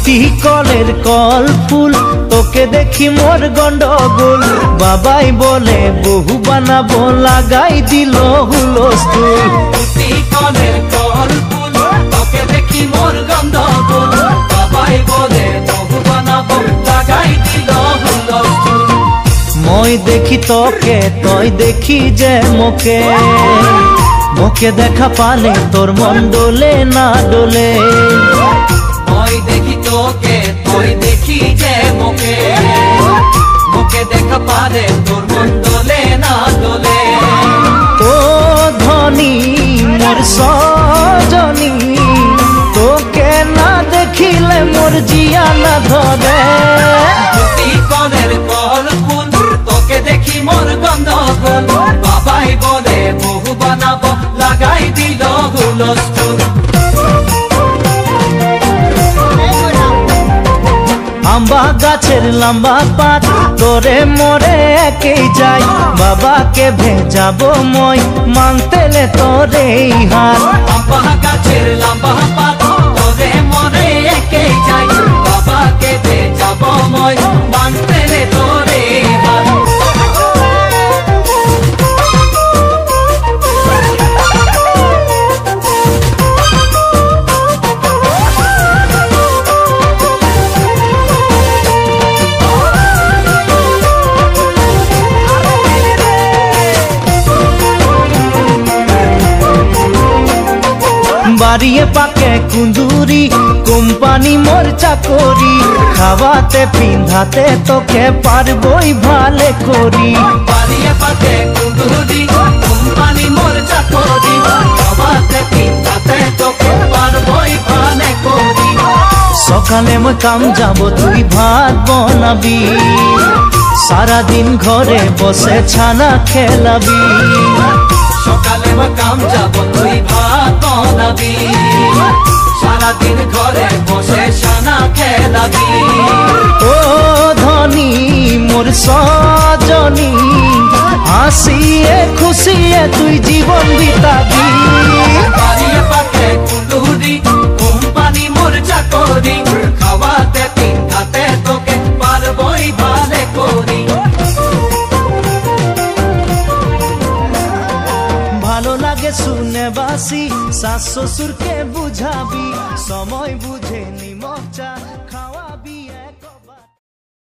city কলের call ফুল তোকে দেখি মোর গন্ডগোল বাবাই বলে বহু বানাবো লাগাই দিল হুলস্থুল সিটি কলের কল ফুল তোকে দেখি মোর গন্ডগোল বাবাই বলে বহু বানাবো লাগাই দিল হুলস্থুল মই দেখি তোকে তই দেখি যে মোকে মোকে দেখা পালে তোর মন ডোলে না ডোলে মই দেখি তোকে তুই দেখি যে মোকে মোকে দেখা পারে তোর মন দোলে না দোলে ও ধনী মোর সজনী তোকে না দেখিলে মোর জিয়া না ধরে সিটি কলের কল ফুল তোকে দেখি মোর গন্ডগোল বাবাই বলে বহু বানাবো লাগাই দিল হুলস্থুল আম্বা গাছের লম্বা পাত তোরে মোরে একেই যাই বাবাকে ভেজাবো মই মাংতেলে তোরে হাত আম্বা গাছের লম্বা পাত তোরে মোরে একেই যাই বাবাকে ভেজাবো মই মাংতেলে তোরে হাত বাড়িয়ে পাকে কুন্দুরি কোম্পানি মোর চাকরি খাওয়াতে পিন্ধাতে তোকে পারবই ভালে করি বাড়িয়ে পাকে কুন্দুরি কোম্পানি মোর চাকরি খাওয়াতে পিন্ধাতে তোকে পারবই ভালে করি সকালে মই কাম যাব তুই ভাত বনাবি সারাদিন ঘরে বসে ছানা খেলাবি সকালে কাম যাব তুই ভাত বানাবি সারাদিন ঘরে বসে সানা খেলাবি ও ধনী মোর সজনী হাসিয়ে খুশিয়ে তুই জীবন বিতাবি বাড়িয়ে পাকে কুন্দুরি কোম্পানি মোর চাকরি খাওয়াতে পিন্ধাতে তোকে পারবই ভালে করি ভালো লাগে শুনে বাসি শাশ শ্বশুরকে বুঝাবি সময় বুঝে নিমক চা খাও